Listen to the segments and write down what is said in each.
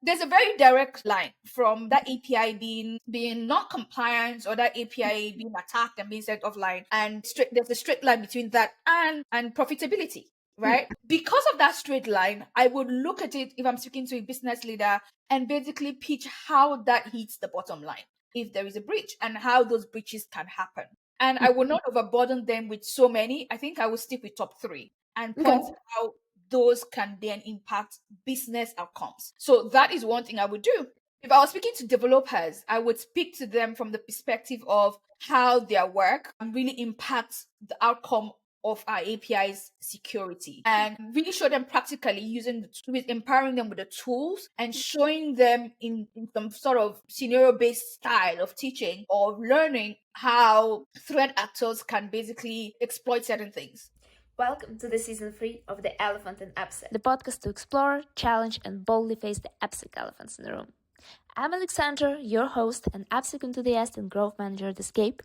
there's a very direct line from that API being not compliant, or that API being attacked and being set offline, and there's a straight line between that and profitability. Right? Because of that straight line, I would look at it if I'm speaking to a business leader and basically pitch how that hits the bottom line if there is a breach and how those breaches can happen. And I will not overburden them with so many. I think I will stick with top three and Okay. point how those can then impact business outcomes. So that is one thing I would do. If I was speaking to developers, I would speak to them from the perspective of how their work really impacts the outcome of our API's security, and really show them practically with empowering them with the tools and showing them in some sort of scenario based style of teaching or learning how threat actors can basically exploit certain things. Welcome to the season 3 of The Elephant in AppSec, the podcast to explore, challenge, and boldly face the AppSec elephants in the room. I'm Alexandra, your host and AppSec enthusiast and growth manager at Escape.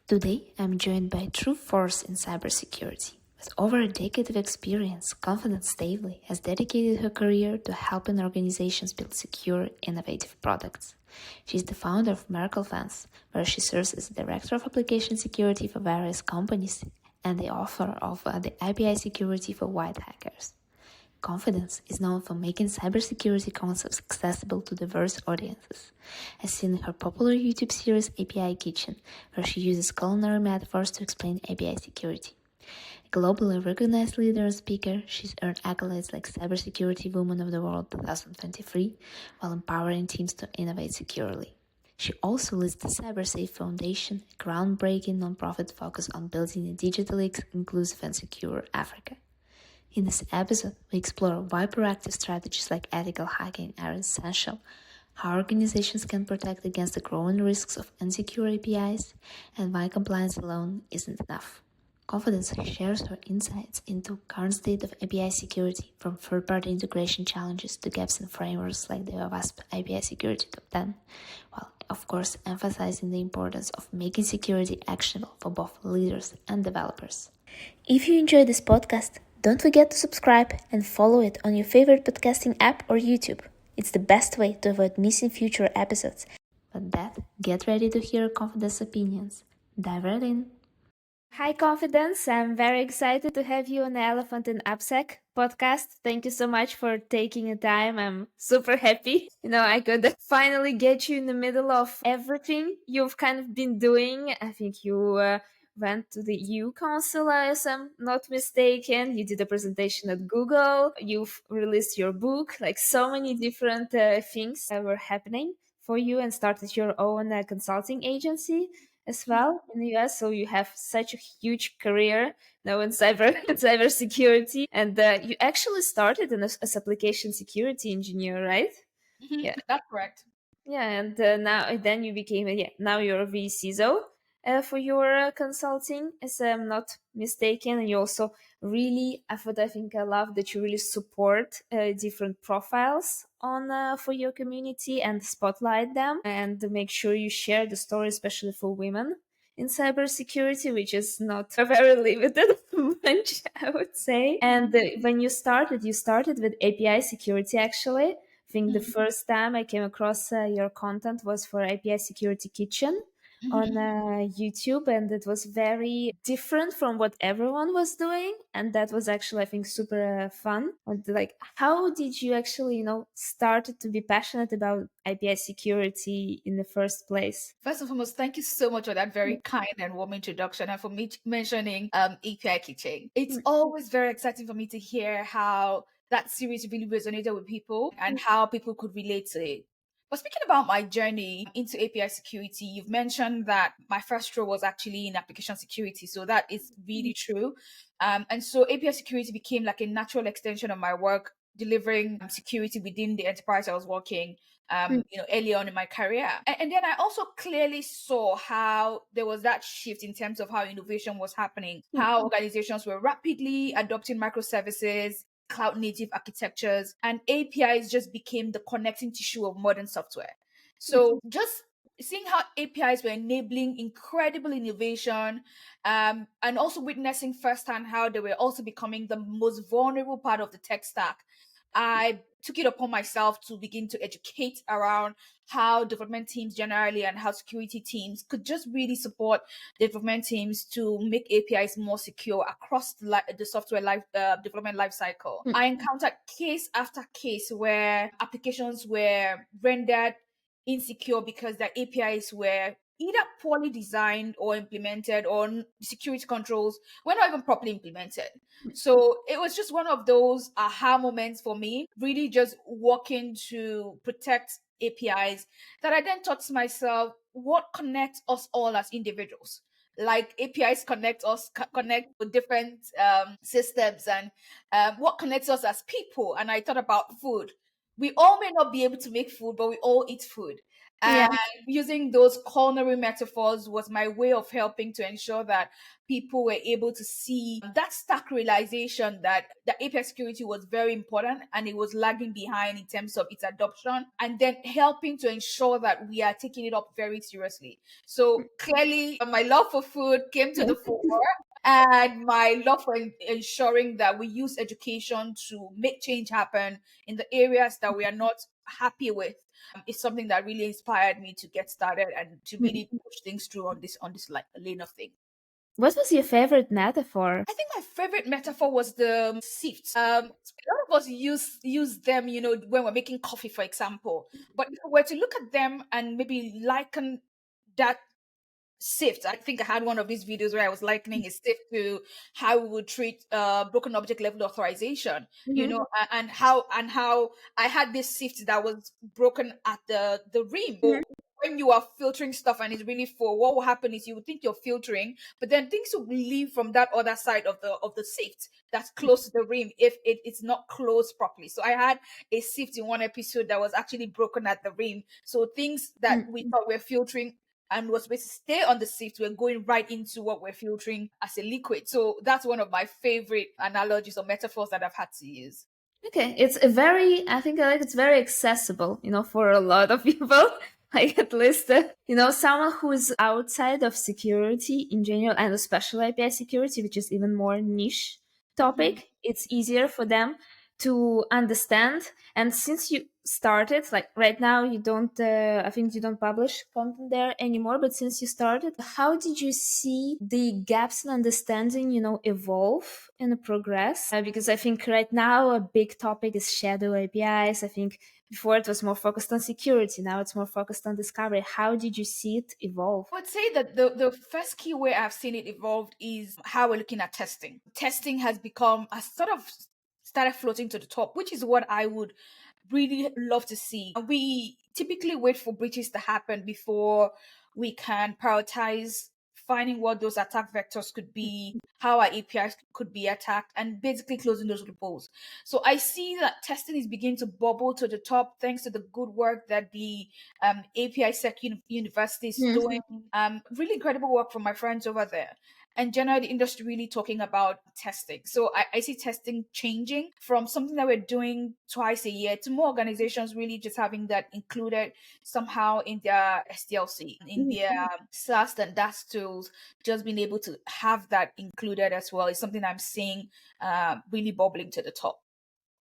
Today, I'm joined by a true force in cybersecurity. With over a decade of experience, confident Staveley has dedicated her career to helping organizations build secure, innovative products. She's the founder of Relevance, where she serves as Director of Application Security for various companies and the author of the API Security for White Hackers. Confidence is known for making cybersecurity concepts accessible to diverse audiences, as seen in her popular YouTube series API Kitchen, where she uses culinary metaphors to explain API security. A globally recognized leader and speaker, she's earned accolades like Cybersecurity Woman of the World 2023, while empowering teams to innovate securely. She also leads the CyberSafe Foundation, a groundbreaking nonprofit focused on building a digitally inclusive and secure Africa. In this episode, we explore why proactive strategies like ethical hacking are essential, how organizations can protect against the growing risks of insecure APIs, and why compliance alone isn't enough. Confidence shares her insights into current state of API security, from third-party integration challenges to gaps in frameworks like the OWASP API Security Top 10, while of course emphasizing the importance of making security actionable for both leaders and developers. If you enjoyed this podcast, don't forget to subscribe and follow it on your favorite podcasting app or YouTube. It's the best way to avoid missing future episodes. But that, get ready to hear Confidence opinions. Dive right in. Hi, Confidence. I'm very excited to have you on the Elephant in AppSec podcast. Thank you so much for taking the time. I'm super happy. I could finally get you in the middle of everything you've kind of been doing. I think you went to the EU Council, as I'm not mistaken. You did a presentation at Google. You've released your book. Like, so many different things were happening for you, and started your own consulting agency as well in the US. So you have such a huge career now in cybersecurity, and you actually started as application security engineer, right? Yeah, That's correct. yeah, and now then you became now you're a VCISO for your consulting, as I'm not mistaken, and you also really, I think I love that you really support different profiles on for your community and spotlight them and make sure you share the story, especially for women in cybersecurity, which is not a very limited bunch, I would say. And when you started with API security, actually. I think the first time I came across your content was for API Security Kitchen on YouTube, and it was very different from what everyone was doing, and that was actually, I think, super fun. And like, how did you actually started to be passionate about API security in the first place? First and foremost, thank you so much for that very kind and warm introduction, and for me mentioning API Kitchen. It's always very exciting for me to hear how that series really resonated with people and how people could relate to it. But speaking about my journey into API security, you've mentioned that my first role was actually in application security. So that is really true. And so API security became like a natural extension of my work, delivering security within the enterprise I was working early on in my career. And then I also clearly saw how there was that shift in terms of how innovation was happening, how organizations were rapidly adopting microservices, cloud native architectures, and APIs just became the connecting tissue of modern software. So just seeing how APIs were enabling incredible innovation, and also witnessing firsthand how they were also becoming the most vulnerable part of the tech stack, I took it upon myself to begin to educate around how development teams generally and how security teams could just really support development teams to make APIs more secure across the software development lifecycle. I encountered case after case where applications were rendered insecure because their APIs were either poorly designed or implemented, or security controls were not even properly implemented. So it was just one of those aha moments for me, really just working to protect APIs, that I then thought to myself, what connects us all as individuals? Like APIs connect us, connect with different systems, and what connects us as people. And I thought about food. We all may not be able to make food, but we all eat food. Yeah. And using those culinary metaphors was my way of helping to ensure that people were able to see that stark realization that the API security was very important and it was lagging behind in terms of its adoption, and then helping to ensure that we are taking it up very seriously. So clearly, my love for food came to the fore, and my love for ensuring that we use education to make change happen in the areas that we are not happy with is something that really inspired me to get started and to really push things through on this like lane of things. What was your favorite metaphor? I think my favorite metaphor was the sifts. A lot of us use them, when we're making coffee, for example. But if we were to look at them and maybe liken that sift. I think I had one of these videos where I was likening a sift to how we would treat broken object level authorization, and how I had this sift that was broken at the rim. So when you are filtering stuff and it's really full, what will happen is you would think you're filtering, but then things will leave from that other side of the sift that's close to the rim if it's not closed properly. So I had a sift in one episode that was actually broken at the rim. So things that we thought were filtering and was supposed to stay on the sift, we're going right into what we're filtering as a liquid. So that's one of my favorite analogies or metaphors that I've had to use. Okay, it's a very, I think like it's very accessible, for a lot of people. Like at least, someone who is outside of security in general and especially API security, which is even more niche topic, it's easier for them to understand. And since you started, like right now, you don't, I think you don't publish content there anymore, but since you started, how did you see the gaps in understanding, evolve and progress? Because I think right now a big topic is shadow APIs. I think before it was more focused on security. Now it's more focused on discovery. How did you see it evolve? I would say that the first key way I've seen it evolved is how we're looking at testing. Testing has sort of started floating to the top, which is what I would really love to see. We typically wait for breaches to happen before we can prioritize finding what those attack vectors could be, how our APIs could be attacked, and basically closing those loopholes. So I see that testing is beginning to bubble to the top thanks to the good work that the API Sec University is doing. Really incredible work from my friends over there. And generally, the industry really talking about testing. So I see testing changing from something that we're doing twice a year to more organizations really just having that included somehow in their SDLC, in their SAST and DAS tools. Just being able to have that included as well is something I'm seeing really bubbling to the top.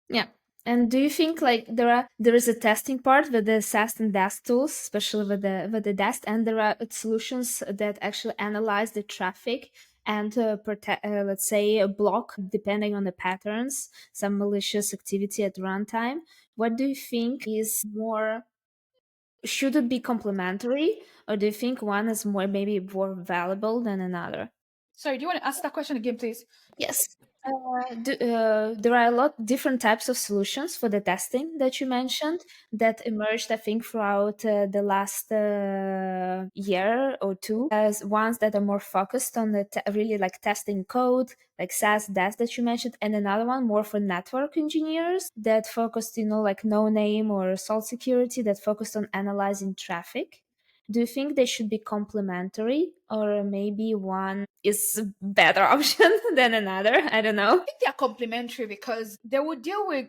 Yeah. And do you think like there is a testing part with the SAST and DAST tools, especially with the DAST, and there are solutions that actually analyze the traffic and let's say block, depending on the patterns, some malicious activity at runtime. What do you think is more? Should it be complementary, or do you think one is maybe more valuable than another? Sorry, do you want to ask that question again, please? Yes. There are a lot different types of solutions for the testing that you mentioned that emerged, I think, throughout the last year or two, as ones that are more focused on the really like testing code, like SAS, DAS that you mentioned, and another one more for network engineers that focused, like no name or salt security that focused on analyzing traffic. Do you think they should be complementary, or maybe one is a better option than another? I don't know. I think they are complementary because they will deal with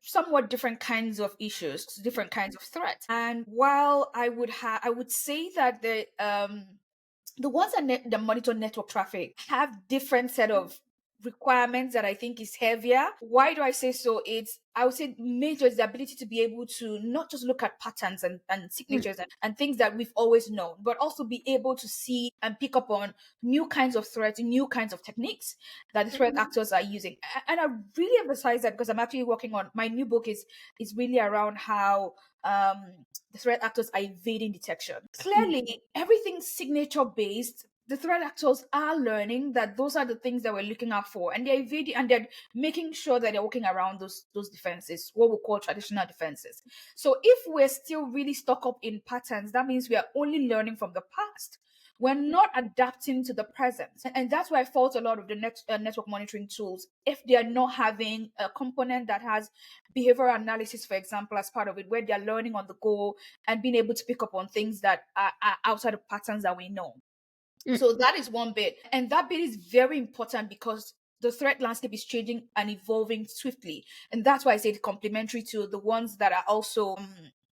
somewhat different kinds of issues, different kinds of threats. And while I would say that the ones that monitor network traffic have different set of requirements that I think is heavier. Why do I say so? I would say major is the ability to be able to not just look at patterns and signatures and things that we've always known, but also be able to see and pick up on new kinds of threats, new kinds of techniques that the threat actors are using. And I really emphasize that because I'm actually working on my new book is really around how the threat actors are evading detection. Clearly, everything's signature based. The threat actors are learning that those are the things that we're looking out for, and they're evading and they're making sure that they're working around those defenses, what we call traditional defenses. So if we're still really stuck up in patterns, that means we are only learning from the past. We're not adapting to the present. And that's why I fault a lot of the network monitoring tools if they are not having a component that has behavioral analysis, for example, as part of it, where they're learning on the go and being able to pick up on things that are outside of patterns that we know. So that is one bit. And that bit is very important because the threat landscape is changing and evolving swiftly. And that's why I say it's complementary to the ones that are also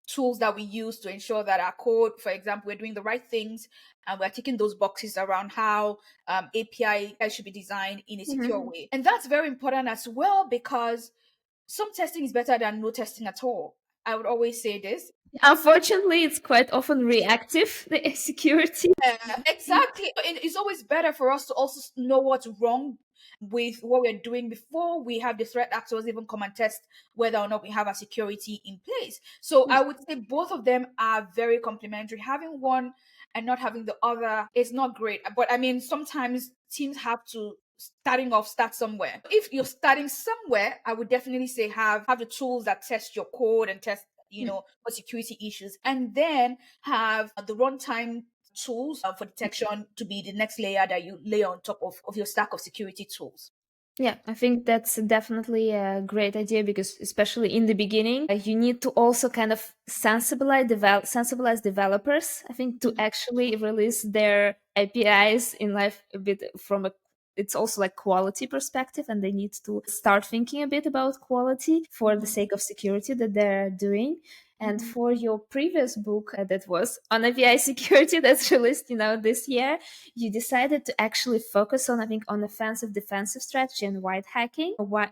tools that we use to ensure that our code, for example, we're doing the right things and we're ticking those boxes around how API should be designed in a secure way. And that's very important as well because some testing is better than no testing at all. I would always say this. Unfortunately, it's quite often reactive, the security. Exactly. It's always better for us to also know what's wrong with what we're doing before we have the threat actors even come and test whether or not we have a security in place. So I would say both of them are very complementary. Having one and not having the other is not great. But I mean, sometimes teams have to start somewhere. If you're starting somewhere, I would definitely say have the tools that test your code and test for security issues, and then have the runtime tools for detection to be the next layer that you lay on top of your stack of security tools. Yeah, I think that's definitely a great idea because, especially in the beginning, you need to also kind of sensibilize developers. I think to actually release their APIs in life a bit from a it's also like quality perspective, and they need to start thinking a bit about quality for the sake of security that they're doing. And for your previous book that was on API security that's released, this year, you decided to actually focus on, I think, on offensive defensive strategy and white hacking. Why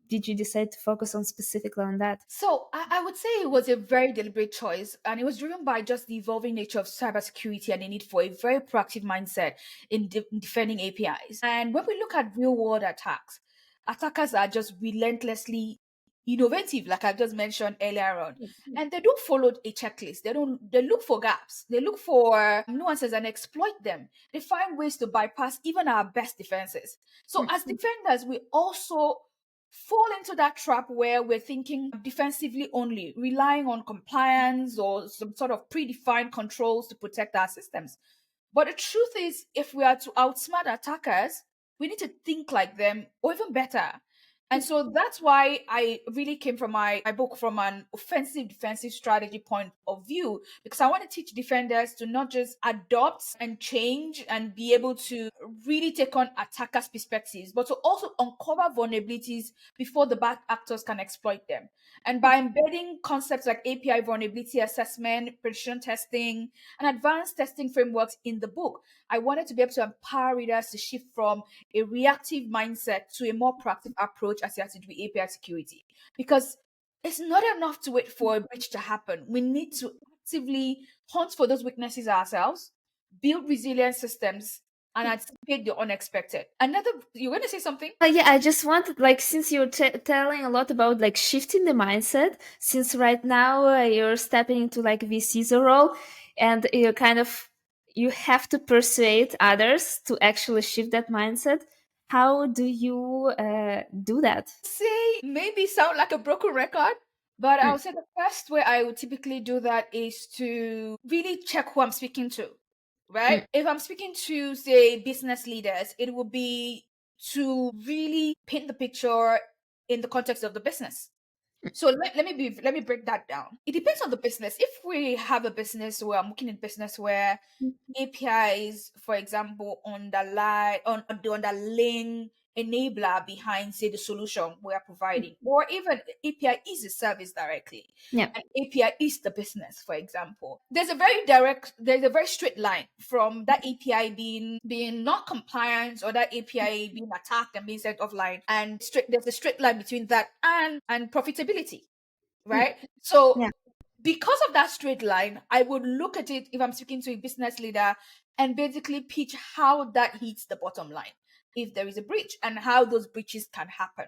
did you decide to focus on specifically on that? So I would say it was a very deliberate choice, and it was driven by just the evolving nature of cybersecurity and the need for a very proactive mindset in defending APIs. And when we look at real world attacks, attackers are just relentlessly innovative, like I just mentioned earlier on. And they don't follow a checklist. They look for gaps. They look for nuances and exploit them. They find ways to bypass even our best defenses. So as defenders, we also fall into that trap where we're thinking defensively only, relying on compliance or some sort of predefined controls to protect our systems. But the truth is, if we are to outsmart attackers, we need to think like them or even better. And so that's why I really came from my book from an offensive defensive strategy point of view, because I want to teach defenders to not just adopt and change and be able to really take on attackers' perspectives, but to also uncover vulnerabilities before the bad actors can exploit them. And by embedding concepts like API vulnerability assessment, penetration testing, and advanced testing frameworks in the book, I wanted to be able to empower readers to shift from a reactive mindset to a more proactive approach as it has to do with API security. Because it's not enough to wait for a breach to happen. We need to actively hunt for those weaknesses ourselves, build resilient systems, and anticipate the unexpected. You're going to say something? Yeah, I just wanted, like, since you're telling a lot about like shifting the mindset, since right now you're stepping into like VC's role, and you kind of you have to persuade others to actually shift that mindset. How do you do that? Say maybe sound like a broken record, but I would say the first way I would typically do that is to really check who I'm speaking to, right? If I'm speaking to, say, business leaders, it would be to really paint the picture in the context of the business. So let me break that down. It depends on the business. If we have a business where I'm working in business where APIs, for example, underlying enabler behind, say, the solution we are providing, or even API is a service directly. Yeah. And API is the business, for example. There's a very straight line from that API being not compliant, or that API being attacked and being sent offline. And there's a straight line between that and profitability, right? So Yeah. because of that straight line, I would look at it if I'm speaking to a business leader and basically pitch how that hits the bottom line, if there is a breach, and how those breaches can happen.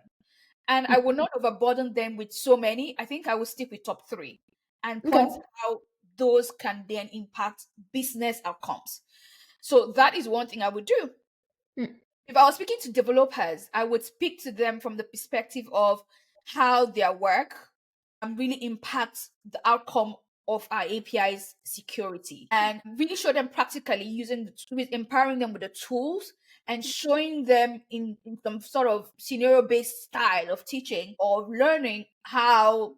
And I will not overburden them with so many. I think I will stick with top three and Okay. point how those can then impact business outcomes. So that is one thing I would do. If I was speaking to developers, I would speak to them from the perspective of how their work really impacts the outcome of our API's security, and really show them practically using the tools, empowering them with the tools, and showing them in some sort of scenario-based style of teaching or learning how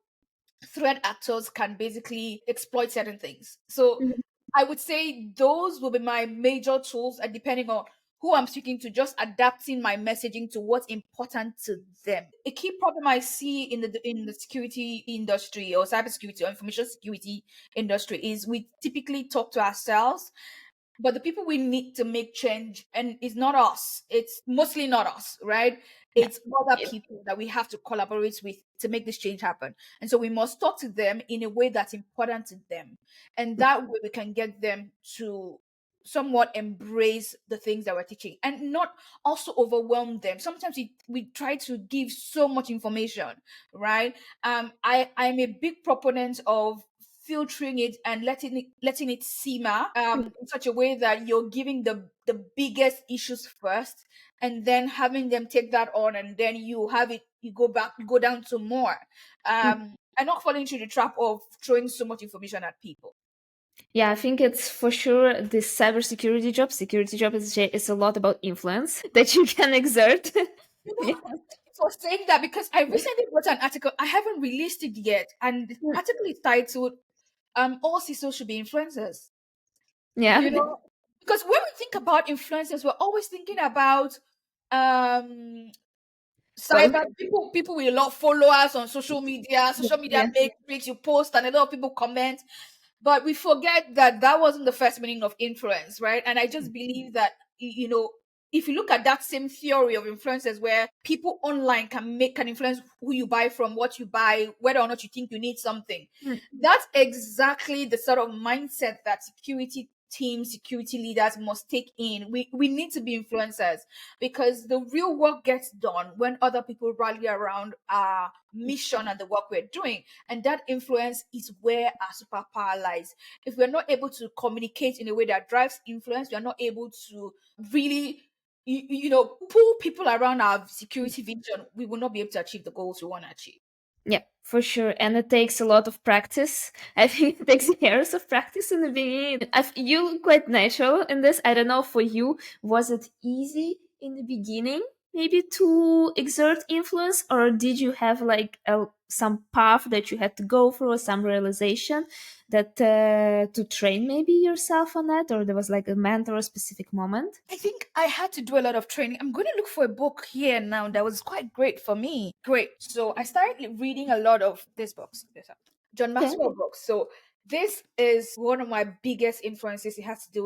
threat actors can basically exploit certain things. So I would say those will be my major tools, and depending on who I'm speaking to, just adapting my messaging to what's important to them. A key problem I see in the security industry, or cybersecurity or information security industry, is we typically talk to ourselves, but the people we need to make change, and it's not us, it's mostly not us, right? Yeah. It's other people that we have to collaborate with to make this change happen. And so we must talk to them in a way that's important to them, and that way we can get them to somewhat embrace the things that we're teaching, and not also overwhelm them. Sometimes we try to give so much information, right? I'm a big proponent of filtering it and letting it simmer in such a way that you're giving the biggest issues first, and then having them take that on, and then you go down to more, and not falling into the trap of throwing so much information at people. Yeah, I think it's for sure this cybersecurity job. Security job is a lot about influence that you can exert. You Yeah. know, for saying that, because I recently wrote an article, I haven't released it yet, and the article is titled "All CISOs should be influencers." Yeah. You know, because when we think about influencers, we're always thinking about um Well, cyber people with a lot of followers on social media. Social media yeah. makes you post and a lot of people comment, but we forget that that wasn't the first meaning of influence, right? And I just believe that if you look at that same theory of influencers, where people online can influence who you buy from, what you buy, whether or not you think you need something, that's exactly the sort of mindset that security teams, security leaders must take in. We need to be influencers, because the real work gets done when other people rally around our mission and the work we're doing. And that influence is where our superpower lies. If we're not able to communicate in a way that drives influence, we're not able to really pull people around our security vision, we will not be able to achieve the goals we want to achieve. Yeah, for sure. And it takes a lot of practice. I think it takes years of practice in the beginning. You quite natural in this. I don't know for you, was it easy in the beginning maybe to exert influence, or did you have like some path that you had to go through, some realization that to train maybe yourself on that, or there was like a mentor, a specific moment? I think I had to do a lot of training. I'm going to look for a book here now that was quite great for me. Great. So I started reading a lot of these books. John Okay. Maxwell books. So this is one of my biggest influences. It has to do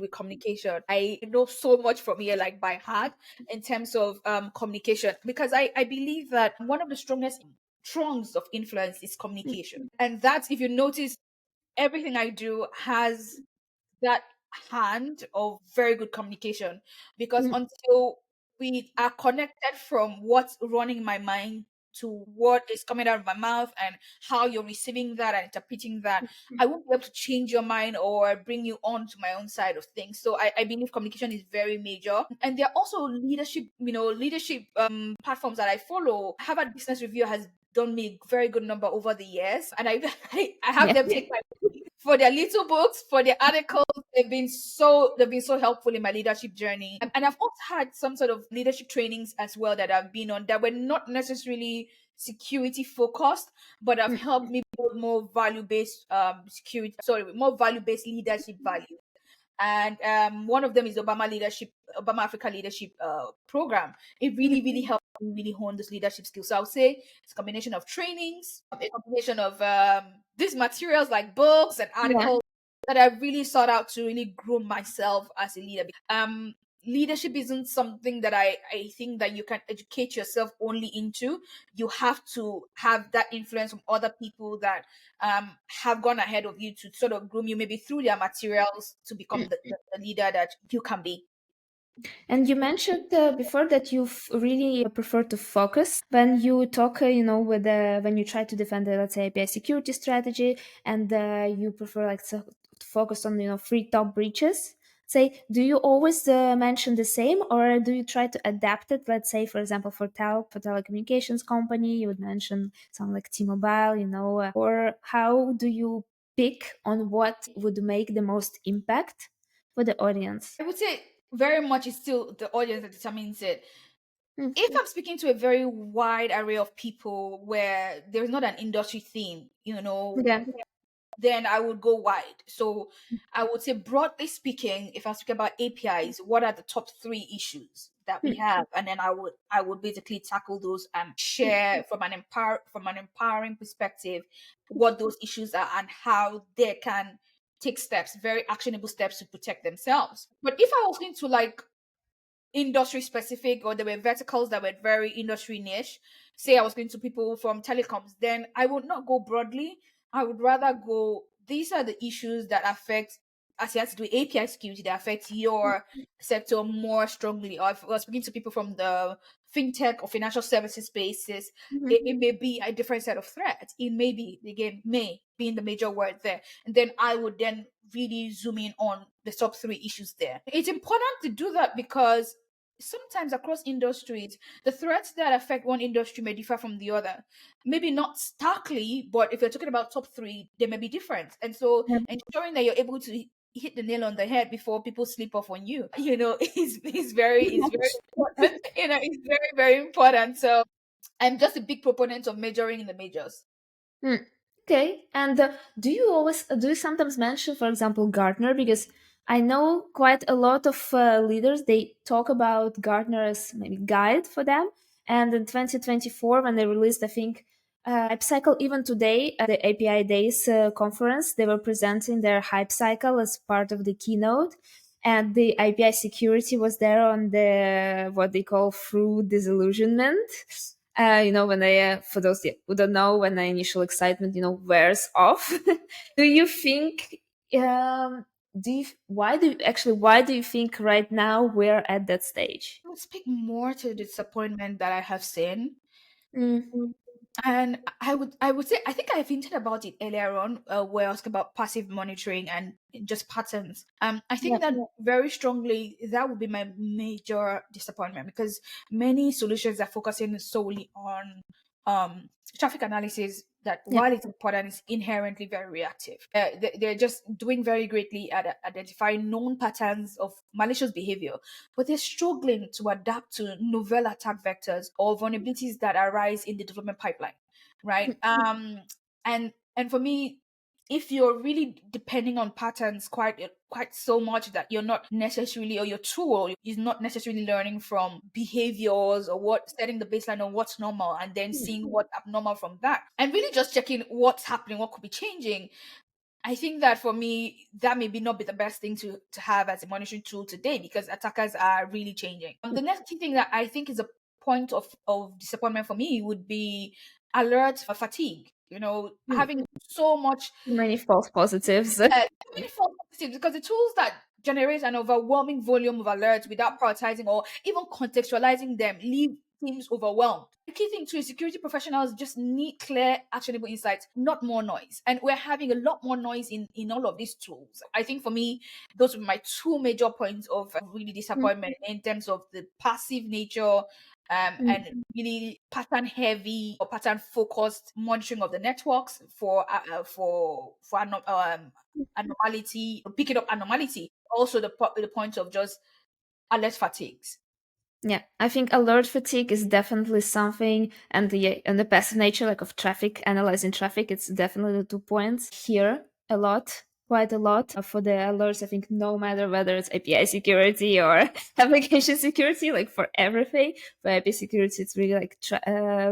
with communication. I know so much from here, like by heart, in terms of communication, because I believe that one of the strongest trunks of influence is communication. And that's, if you notice, everything I do has that hand of very good communication, because until we are connected from what's running in my mind to what is coming out of my mouth, and how you're receiving that and interpreting that, I won't be able to change your mind or bring you on to my own side of things. So I believe communication is very major. And there are also leadership platforms that I follow. Harvard Business Review has done me a very good number over the years, and I have them take my for their little books, for their articles. They've been so helpful in my leadership journey. And I've also had some sort of leadership trainings as well that I've been on, that were not necessarily security focused, but have helped me build more value-based leadership value. and one of them is Obama Africa Leadership Program. It really helped me really hone this leadership skills. So I would say it's a combination of trainings, a combination of these materials like books and articles that I really sought out to really grow myself as a leader. Leadership isn't something that I think that you can educate yourself only into. You have to have that influence from other people that have gone ahead of you to sort of groom you, maybe through their materials, to become the leader that you can be. And you mentioned before that you really prefer to focus when you talk, with when you try to defend, let's say, API security strategy, and you prefer like to focus on, three top breaches. Say, do you always mention the same, or do you try to adapt it? Let's say, for example, for telecommunications company, you would mention something like T-Mobile, or how do you pick on what would make the most impact for the audience? I would say very much it's still the audience that determines it. Mm. If I'm speaking to a very wide array of people where there's not an industry theme, Yeah. then I would go wide. So I would say, broadly speaking, if I speak about APIs, what are the top three issues that we have? And then I would basically tackle those and share from an empowering perspective what those issues are and how they can take steps, very actionable steps to protect themselves. But if I was going to like industry specific, or there were verticals that were very industry niche, say I was going to people from telecoms, then I would not go broadly. I would rather go, these are the issues that affect, as you have to do API security, that affect your sector more strongly. Or if I was speaking to people from the fintech or financial services spaces, it may be a different set of threats. It may be, again, may being the major word there. And then I would then really zoom in on the top three issues there. It's important to do that because sometimes across industries, the threats that affect one industry may differ from the other. Maybe not starkly, but if you're talking about top three, they may be different. And so ensuring that you're able to hit the nail on the head before people sleep off on you, is very important. It's very important. So I'm just a big proponent of majoring in the majors. Hmm. Okay. And do you sometimes mention, for example, Gartner? Because I know quite a lot of leaders, they talk about Gartner as maybe guide for them. And in 2024, when they released, I think, Hype Cycle, even today at the API Days conference, they were presenting their Hype Cycle as part of the keynote. And the API security was there on the what they call through disillusionment. When for those who don't know, when the initial excitement, wears off. Do you think, why do you think right now we're at that stage? I would speak more to the disappointment that I have seen. Mm, And I would say, I think I've hinted about it earlier on, where I was about passive monitoring and just patterns. I yeah. think that very strongly that would be my major disappointment, because many solutions are focusing solely on um traffic analysis that, Yeah. while it's important, is inherently very reactive. They're just doing very greatly at identifying known patterns of malicious behavior, but they're struggling to adapt to novel attack vectors or vulnerabilities that arise in the development pipeline, right? And for me, if you're really depending on patterns quite so much that you're not necessarily, or your tool is not necessarily learning from behaviors, or what, setting the baseline on what's normal and then seeing what's abnormal from that, and really just checking what's happening, what could be changing. I think that for me, that maybe not be the best thing to have as a monitoring tool today, because attackers are really changing. The next key thing that I think is a point of disappointment for me would be alert fatigue. Having so much, Too many false positives. too many false positives, because the tools that generate an overwhelming volume of alerts without prioritizing or even contextualizing them leave teams overwhelmed. The key thing too is security professionals just need clear, actionable insights, not more noise. And we're having a lot more noise in all of these tools. I think for me, those were my two major points of really disappointment, in terms of the passive nature, and really pattern heavy or pattern focused monitoring of the networks for anomaly, picking up anomaly. Also the point of just alert fatigues. Yeah, I think alert fatigue is definitely something, and the passive nature, like of traffic, analyzing traffic, it's definitely the 2 points here a lot. quite a lot for the alerts. I think no matter whether it's API security or application security, like for everything, for API security, it's really like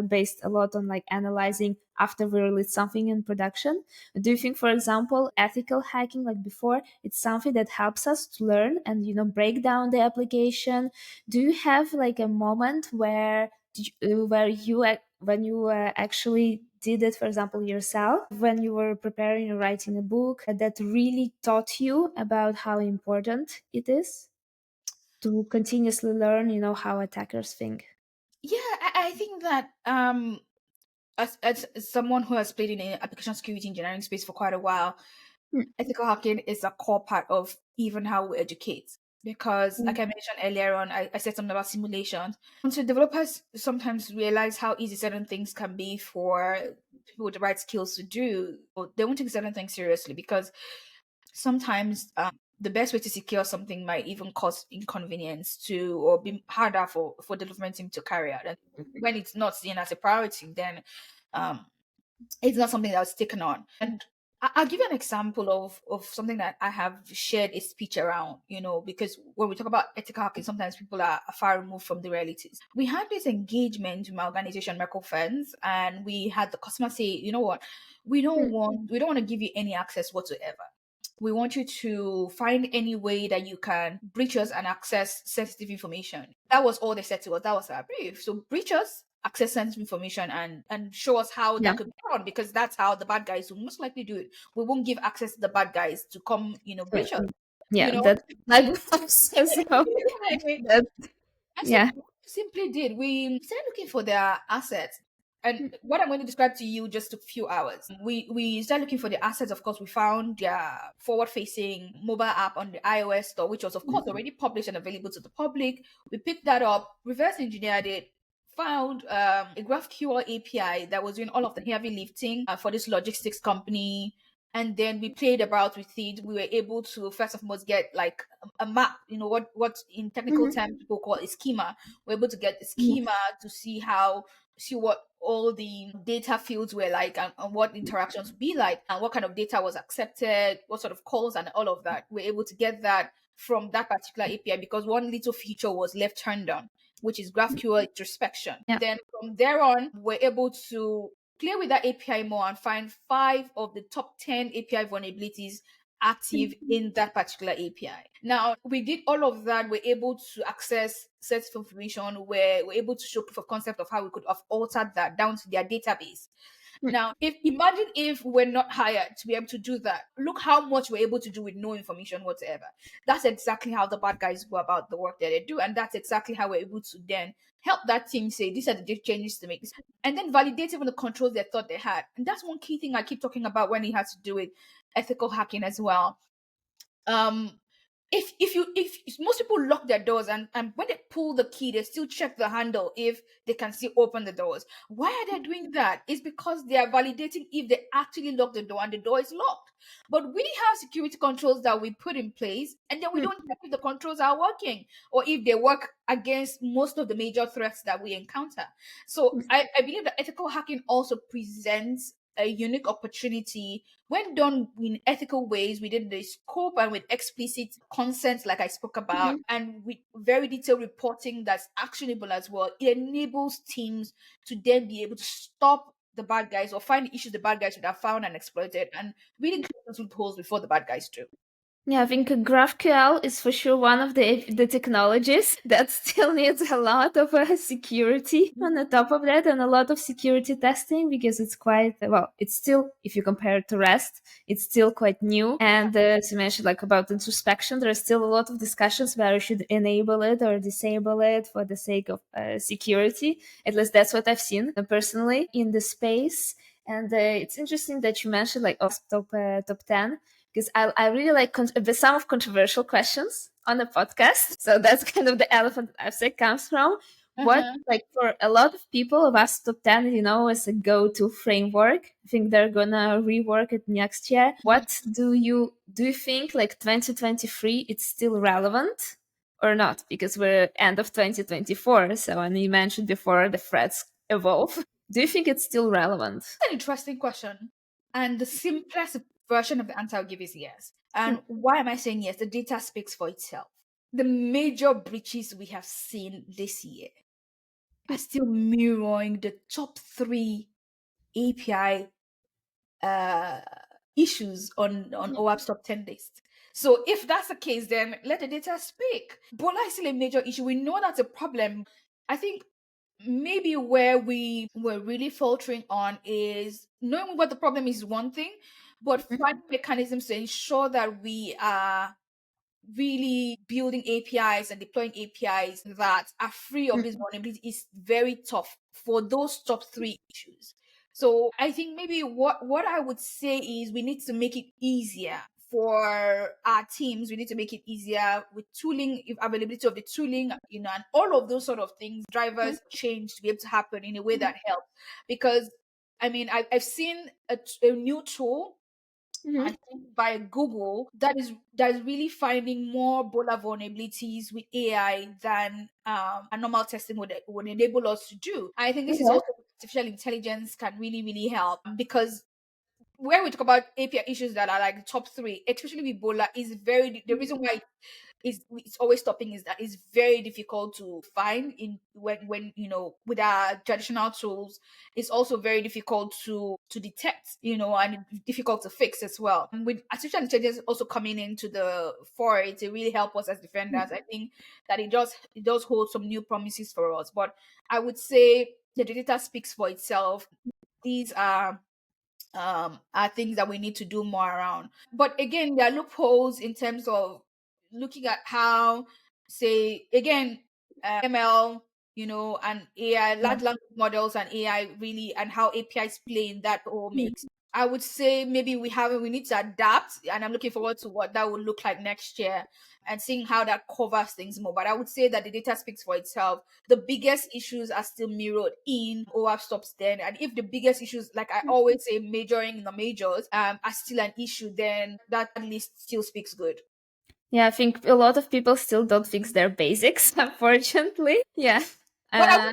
based a lot on like analyzing after we release something in production. Do you think, for example, ethical hacking, like before, it's something that helps us to learn and, break down the application? Do you have like a moment where when you actually did it, for example, yourself, when you were preparing or writing a book, that really taught you about how important it is to continuously learn, how attackers think? Yeah, I think that as someone who has played in the application security engineering space for quite a while, ethical hacking is a core part of even how we educate. Because, like I mentioned earlier on, I said something about simulations. And so developers sometimes realize how easy certain things can be for people with the right skills to do. They won't take certain things seriously because sometimes the best way to secure something might even cause inconvenience to or be harder for the development team to carry out. And when it's not seen as a priority, then um, it's not something that's taken on. And I'll give you an example of something that I have shared a speech around, because when we talk about ethical hacking, sometimes people are far removed from the realities. We had this engagement with my organization, Microfans, and we had the customer say, you know what, we don't want to give you any access whatsoever. We want you to find any way that you can breach us and access sensitive information. That was all they said to us. That was our brief. So breach us, access sensitive information, and show us how Yeah. that could be done, because that's how the bad guys will most likely do it. We won't give access to the bad guys to come, breach us. Yeah, You know, that like so that And so yeah. what we simply did, we started looking for their assets. And what I'm going to describe to you just a few hours. We started looking for the assets. Of course, we found their forward-facing mobile app on the iOS store, which was of course already published and available to the public. We picked that up, reverse engineered it, found a GraphQL API that was doing all of the heavy lifting for this logistics company. And then we played about with it. We were able to first of all get like a map, what in technical terms people call a schema. We're able to get the schema to see what all the data fields were like, and what interactions would be like, and what kind of data was accepted, what sort of calls, and all of that. We're able to get that from that particular API because one little feature was left turned on, which is GraphQL introspection. Yeah. Then from there on, we're able to play with that API more and find 5 of the top 10 API vulnerabilities active in that particular API. Now, we did all of that. We're able to access sets of information where we're able to show proof of concept of how we could have altered that down to their database. Now, imagine if we're not hired to be able to do that. Look how much we're able to do with no information whatsoever. That's exactly how the bad guys go about the work that they do, and that's exactly how we're able to then help that team say these are the changes to make, and then validate even the controls they thought they had. And that's one key thing I keep talking about when it has to do with ethical hacking as well. Um, if most people lock their doors, and when they pull the key they still check the handle if they can still open the doors. Why are they doing that? It's because they are validating if they actually lock the door and the door is locked. But we have security controls that we put in place, and then we don't check if the controls are working or if they work against most of the major threats that we encounter. So I believe that ethical hacking also presents a unique opportunity when done in ethical ways within the scope and with explicit consent, like I spoke about, and with very detailed reporting that's actionable as well. It enables teams to then be able to stop the bad guys or find the issues the bad guys would have found and exploited, and really close those loopholes before the bad guys do. Yeah, I think GraphQL is for sure one of the technologies that still needs a lot of security on the top of that, and a lot of security testing, because it's quite, well, it's still, if you compare it to REST, it's still quite new. And as you mentioned, like about introspection, there's still a lot of discussions whether you should enable it or disable it for the sake of security. At least that's what I've seen personally in the space. And it's interesting that you mentioned like top 10, because I really like some of controversial questions on the podcast. So that's kind of the elephant AppSec comes from. What, like for a lot of people, of us top 10, is a go-to framework. I think they're gonna rework it next year. What do you think, like 2023, it's still relevant or not? Because we're end of 2024. So, and you mentioned before the threats evolve. Do you think it's still relevant? An interesting question. And the simplest version of the answer I'll give is yes. And why am I saying yes? The data speaks for itself. The major breaches we have seen this year are still mirroring the top 3 API issues on OWASP top 10 list. So if that's the case, then let the data speak. Bola is still a major issue. We know that's a problem. I think maybe where we were really faltering on is knowing what the problem is one thing, but finding mechanisms to ensure that we are really building APIs and deploying APIs that are free of this vulnerability is very tough for those top 3 issues. So I think maybe what I would say is we need to make it easier for our teams. We need to make it easier with tooling, if availability of the tooling, and all of those sort of things, drivers change to be able to happen in a way that helps. Because I mean, I've seen a new tool, I think by Google, that is really finding more Bola vulnerabilities with AI than a normal testing would enable us to do. I think this is also artificial intelligence can really, really help, because when we talk about API issues that are like the top 3, especially with Bola, is the reason why it's always stopping is that it's very difficult to find in when with our traditional tools. It's also very difficult to detect, and difficult to fix as well. And with artificial intelligence also coming into the fore to really help us as defenders, I think that it does hold some new promises for us. But I would say the data speaks for itself. These are things that we need to do more around. But again, there are loopholes in terms of looking at how, say, again, ML, and AI, large language models and AI really, and how APIs play in that whole mix. I would say maybe we need to adapt, and I'm looking forward to what that will look like next year and seeing how that covers things more. But I would say that the data speaks for itself. The biggest issues are still mirrored in OWASP stops then. And if the biggest issues, like I always say, majoring in the majors, are still an issue, then that list still speaks good. Yeah, I think a lot of people still don't fix their basics, unfortunately. Yeah. But Uh,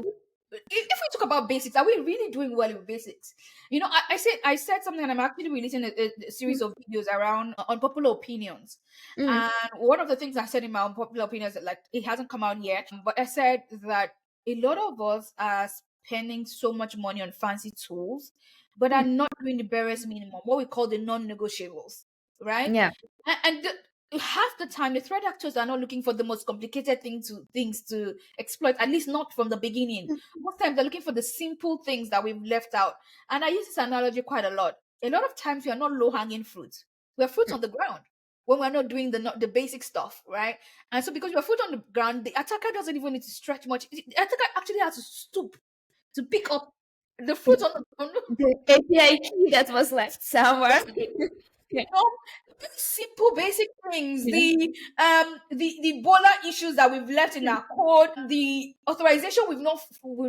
if we talk about basics, are we really doing well with basics? I said something, and I'm actually releasing a series of videos around unpopular opinions. And one of the things I said in my unpopular opinions, that like it hasn't come out yet, but I said that a lot of us are spending so much money on fancy tools, but are not doing the barest minimum, what we call the non-negotiables, right? yeah. Half the time the threat actors are not looking for the most complicated things to exploit, at least not from the beginning. Most times they're looking for the simple things that we've left out. And I use this analogy quite a lot. A lot of times we are not low-hanging fruit. We're fruit on the ground when we're not doing the basic stuff, right? And so because we're fruit on the ground, the attacker doesn't even need to stretch much. The attacker actually has to stoop to pick up the fruit on the The API key that was left somewhere. Yeah. very simple basic things. Yeah. The Bola issues that we've left in our code, the authorization we've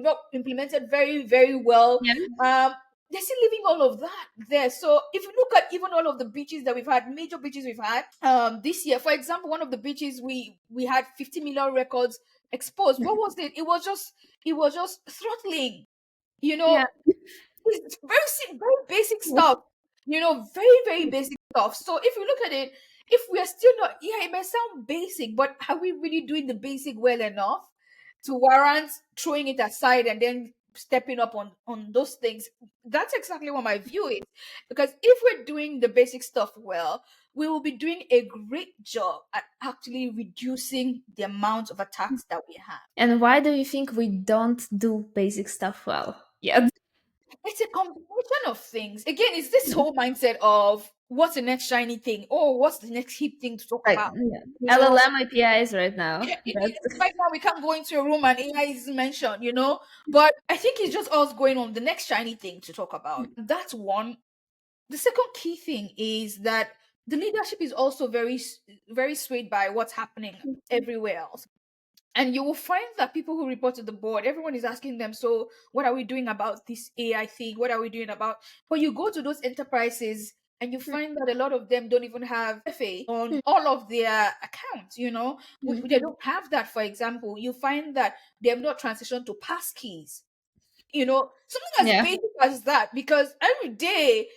not implemented very, very well. Yeah. They're still leaving all of that there. So if you look at even all of the breaches that we've had, major breaches we've had this year, for example, one of the breaches we had 50 million records exposed. What was it? It was just throttling, you Yeah. know it's very basic stuff, very, very basic stuff. So if you look at it, if we are still not, yeah, it may sound basic, but are we really doing the basic well enough to warrant throwing it aside and then stepping up on those things? That's exactly what my view is. Because if we're doing the basic stuff well, we will be doing a great job at actually reducing the amount of attacks that we have. And why do you think we don't do basic stuff well? Yeah. It's a combination of things. Again, it's this whole mindset of what's the next shiny thing, or what's the next hip thing to talk Like, about. yeah. You know, LLM APIs right now. That's right now we can't go into a room and AI is mentioned, but I think it's just us going on the next shiny thing to talk about. That's one. The second key thing is that the leadership is also very, very swayed by what's happening everywhere else. And you will find that people who report to the board, everyone is asking them, so what are we doing about this AI thing? What are we doing about? But you go to those enterprises and you find that a lot of them don't even have FA on all of their accounts, They don't have that, for example. You find that they have not transitioned to passkeys, something as yeah. basic as that, because every day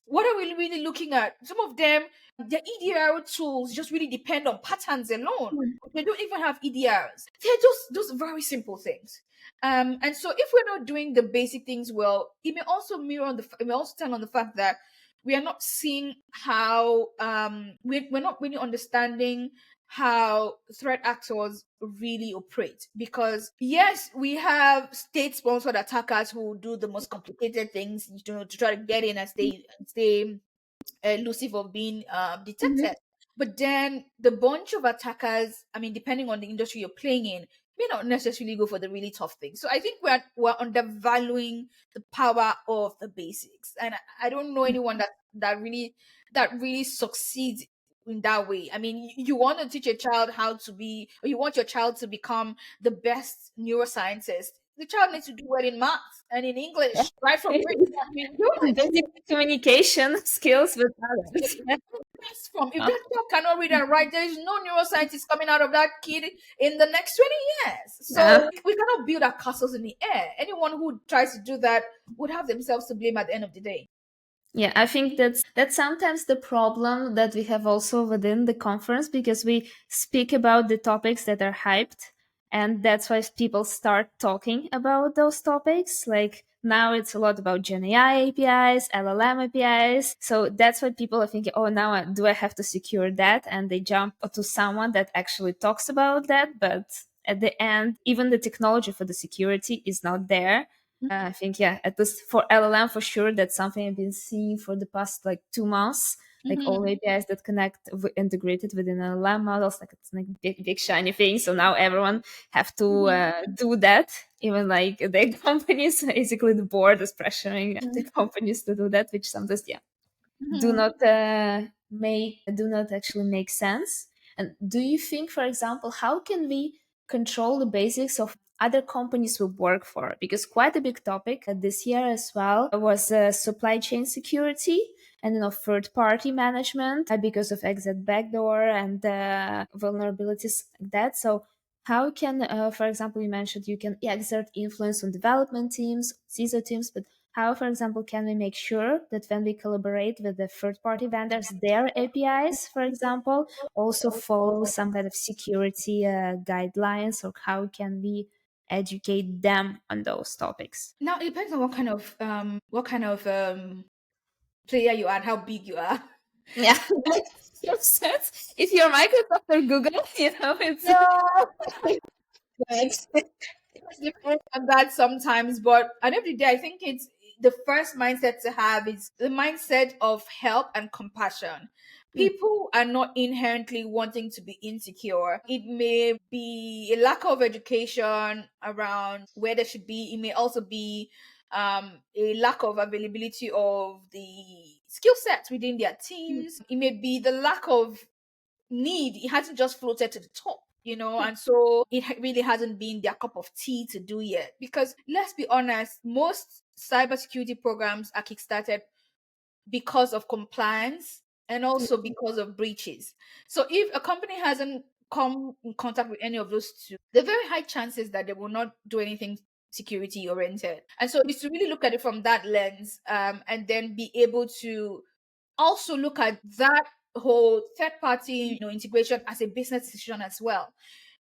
What are we really looking at? Some of them, their EDR tools just really depend on patterns alone. They don't even have EDRs. They're just those very simple things. And so if we're not doing the basic things well, it may also it may also turn on the fact that we are not seeing how we're not really understanding how threat actors really operate. Because yes, we have state sponsored attackers who do the most complicated things, to try to get in and stay elusive of being detected. But then the bunch of attackers, I mean, depending on the industry you're playing in, may not necessarily go for the really tough things. So I think we're undervaluing the power of the basics, and I don't know anyone that really succeeds in that way. I mean, you want to teach a child how to be, or you want your child to become the best neuroscientist. The child needs to do well in math and in English right from I mean, do it. Basic communication skills with others. From if that child cannot read and write, there is no neuroscientist coming out of that kid in the next 20 years. Yeah. So we cannot build our castles in the air. Anyone who tries to do that would have themselves to blame at the end of the day. Yeah, I think that's sometimes the problem that we have also within the conference, because we speak about the topics that are hyped, and that's why people start talking about those topics. Like now it's a lot about Gen AI APIs, LLM APIs. So that's why people are thinking, oh, now do I have to secure that? And they jump to someone that actually talks about that. But at the end, even the technology for the security is not there. I think, yeah, at least for LLM, for sure, that's something I've been seeing for the past like 2 months. Like all APIs that connect integrated within LLM models, like it's like big shiny thing. So now everyone have to do that. Even like the companies, basically the board is pressuring the companies to do that, which sometimes, yeah, do not actually make sense. And do you think, for example, how can we control the basics of other companies we work for? Because quite a big topic this year as well was supply chain security and third party management because of exit backdoor and vulnerabilities like that. So how can, for example, you mentioned you can exert influence on development teams, CISO teams, but how, for example, can we make sure that when we collaborate with the third party vendors, their APIs, for example, also follow some kind of security guidelines, or how can we educate them on those topics? Now it depends on what kind of player you are and how big you are. Yeah. If you're Microsoft or Google, it's No. Depends on that sometimes, but at the end of the day, I think it's the first mindset to have is the mindset of help and compassion. People are not inherently wanting to be insecure. It may be a lack of education around where they should be. It may also be a lack of availability of the skill sets within their teams. It may be the lack of need. It hasn't just floated to the top, and so really hasn't been their cup of tea to do yet. Because let's be honest, most cybersecurity programs are kickstarted because of compliance and also because of breaches. So if a company hasn't come in contact with any of those two, there are very high chances that they will not do anything security oriented. And so it's to really look at it from that lens, and then be able to also look at that whole third party integration as a business decision as well.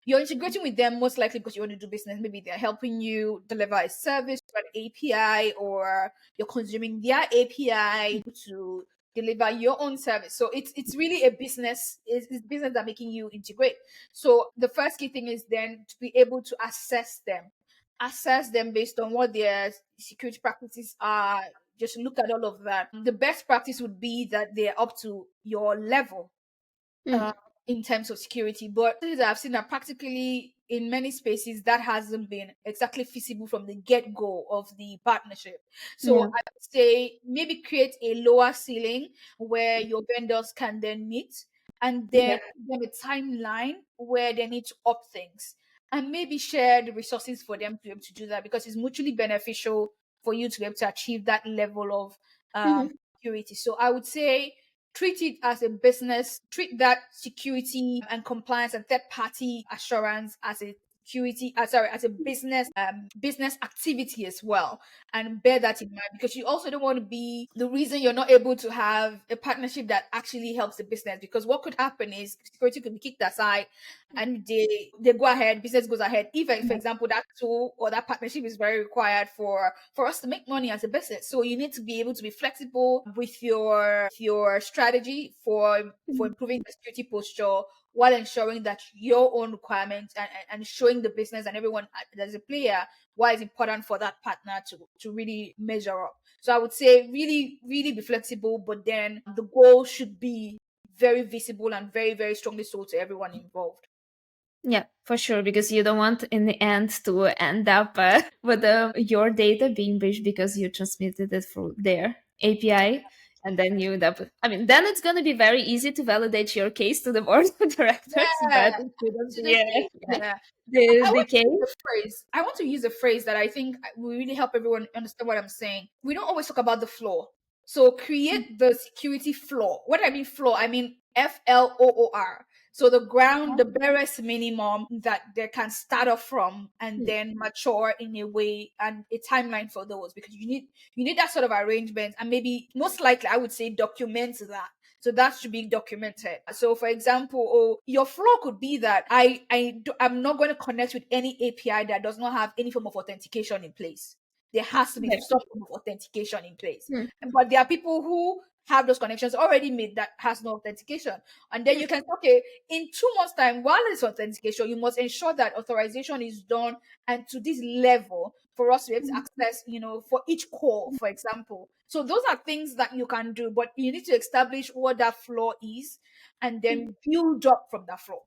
You're integrating with them most likely because you want to do business. Maybe they're helping you deliver a service through an API, or you're consuming their API to deliver your own service. So it's really a business. It's business that making you integrate. So the first key thing is then to be able to assess them based on what their security practices are. Just look at all of that. The best practice would be that they're up to your level uh, in terms of security. But I've seen that practically in many spaces that hasn't been exactly feasible from the get-go of the partnership. So I would say maybe create a lower ceiling where your vendors can then meet, and then give them a timeline where they need to up things, and maybe share the resources for them to be able to do that, because it's mutually beneficial for you to be able to achieve that level of security. So I would say treat it as a business, treat that security and compliance and third party assurance as a security, as a business activity as well, and bear that in mind, because you also don't want to be the reason you're not able to have a partnership that actually helps the business. Because what could happen is security could be kicked aside, and they go ahead, business goes ahead. If, for example, that tool or that partnership is very required for us to make money as a business, so you need to be able to be flexible with your strategy for improving the security posture, while ensuring that your own requirements and showing the business and everyone as a player why it's important for that partner to really measure up. So I would say really, really be flexible, but then the goal should be very visible and very, very strongly sold to everyone involved. Yeah, for sure, because you don't want in the end to end up with your data being breached because you transmitted it through their API. And then you end up, I mean, then it's going to be very easy to validate your case to the board of directors, Yeah, but it shouldn't be absolutely. Yeah. I the want to use case. a phrase. I want to use a phrase that I think will really help everyone understand what I'm saying. We don't always talk about the flaw. So create the security floor. What do I mean floor? I mean FLOOR. So the ground, the barest minimum that they can start off from, and then mature in a way and a timeline for those, because you need that sort of arrangement, and maybe most likely I would say document that. So that should be documented. So, for example, your flow could be that I'm not going to connect with any API that does not have any form of authentication in place. There has to be some form of authentication in place. But there are people who have those connections already made that has no authentication. And then you can, okay, in 2 months' time, while it's authentication, you must ensure that authorization is done and to this level for us to be able to access, for each call, for example. So those are things that you can do, but you need to establish what that floor is and then build up from that floor.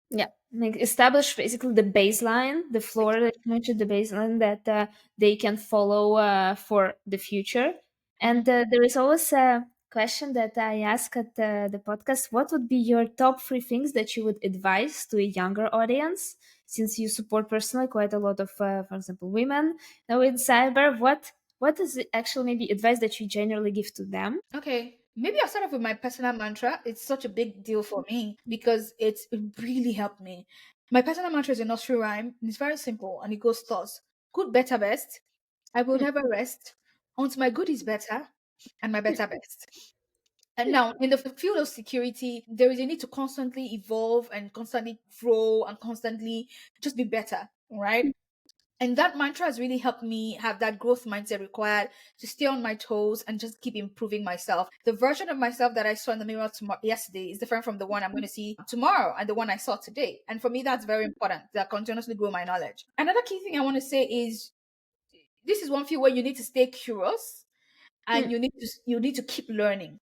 Yeah, like establish basically the baseline, the floor that you mentioned, the baseline that they can follow for the future. And there is always a question that I ask at the podcast: what would be your top 3 things that you would advise to a younger audience? Since you support personally quite a lot of, for example, women now in cyber, what is the actual maybe advice that you generally give to them? Okay, maybe I'll start off with my personal mantra. It's such a big deal for me because it really helped me. My personal mantra is a nursery rhyme, and it's very simple, and it goes thus: good, better, best. I will never rest until my good is better and my better best. And now, in the field of security, there is a need to constantly evolve and constantly grow and constantly just be better, right? And that mantra has really helped me have that growth mindset required to stay on my toes and just keep improving myself. The version of myself that I saw in the mirror yesterday is different from the one I'm going to see tomorrow and the one I saw today. And for me, that's very important, that I continuously grow my knowledge. Another key thing I want to say is this is one field where you need to stay curious and you need to keep learning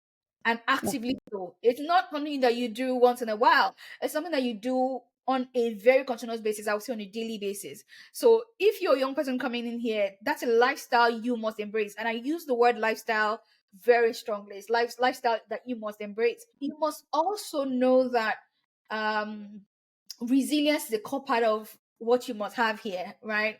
and actively so. It's not something that you do once in a while. It's something that you do on a very continuous basis. I would say on a daily basis. So if you're a young person coming in here, that's a lifestyle you must embrace. And I use the word lifestyle very strongly. It's lifestyle that you must embrace. You must also know that um resilience is a core part of what you must have here, right?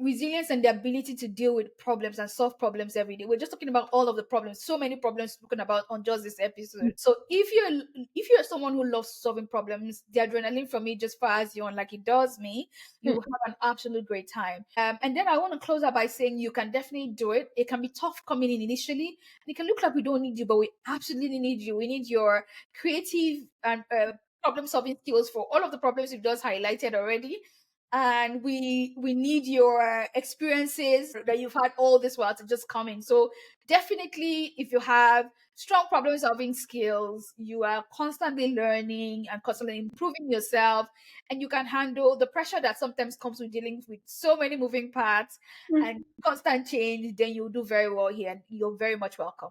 Resilience and the ability to deal with problems and solve problems every day. We're just talking about all of the problems, so many problems spoken about on just this episode. So if you're someone who loves solving problems, the adrenaline from it just fires you on like it does me. You will have an absolute great time. And then I want to close up by saying you can definitely do it. It can be tough coming in initially, and it can look like we don't need you, but we absolutely need you. We need your creative and problem solving skills for all of the problems you've just highlighted already, and we need your experiences that you've had all this while to just come in. So definitely, if you have strong problem solving skills, you are constantly learning and constantly improving yourself, and you can handle the pressure that sometimes comes with dealing with so many moving parts and constant change, then you'll do very well here, and you're very much welcome.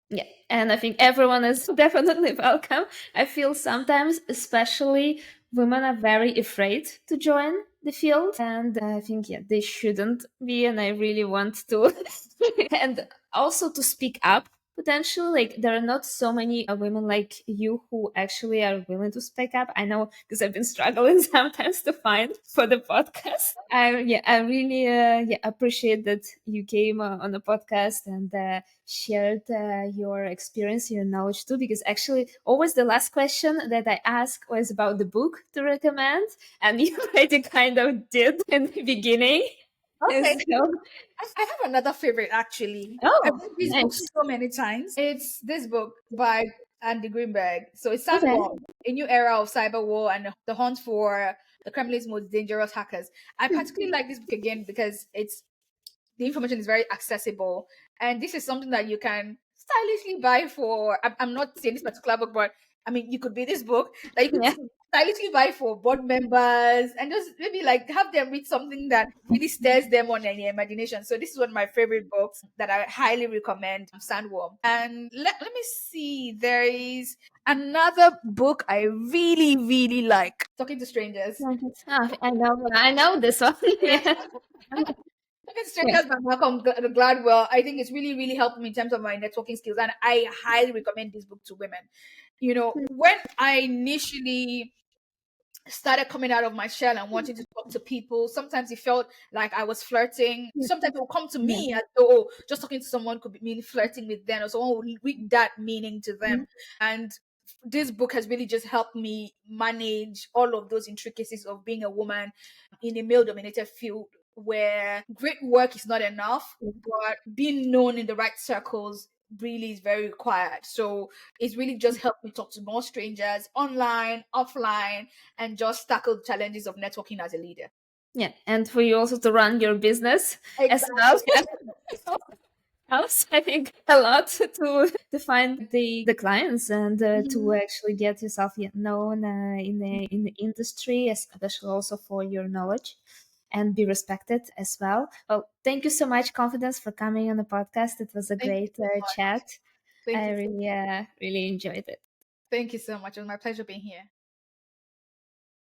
Yeah, and I think everyone is definitely welcome. I feel sometimes, especially women, are very afraid to join the field, and I think yeah, they shouldn't be. And I really want to, and also to speak up potential. Like there are not so many women like you who actually are willing to speak up. I know because I've been struggling sometimes to find for the podcast. I really appreciate that you came on the podcast and shared your experience, your knowledge too. Because actually, always the last question that I asked was about the book to recommend, and you already kind of did in the beginning. Okay. So, I have another favorite actually. I've oh, read this book nice. so many times. It's this book by Andy Greenberg. So it's Okay. Sandworm, a new era of cyber war and the hunt for the Kremlin's most dangerous hackers. I particularly like this book again because the information is very accessible, and this is something that you can stylishly buy for. I'm not saying this particular book, but I mean, you could be this book that you could Yeah. stylishly buy for board members and just maybe like have them read something that really stirs them on in their imagination. So this is one of my favorite books that I highly recommend, Sandworm. And let me see, there is another book I really, really like, Talking to Strangers. Oh, I know this one. Yes. Yeah. Talking to Yeah. Strangers by Malcolm Gladwell, I think it's really, really helped me in terms of my networking skills. And I highly recommend this book to women. You know, when I initially started coming out of my shell and wanting to talk to people, sometimes it felt like I was flirting. Sometimes it will come to Yeah. me as though, oh, just talking to someone could be mean flirting with them, or someone will read that meaning to them. And this book has really just helped me manage all of those intricacies of being a woman in a male dominated field where great work is not enough, but being known in the right circles really is very required. So it's really just helped me talk to more strangers online, offline, and just tackle the challenges of networking as a leader. Yeah. And for you also to run your business as well. Exactly. Helps, I think, a lot to find the clients and to Mhm. actually get yourself known in the industry, especially also for your knowledge and be respected as well. Well, thank you so much, Confidence, for coming on the podcast. It was a Thank you great so much. chat. Thank I you. really really enjoyed it. Thank you so much. It was my pleasure being here.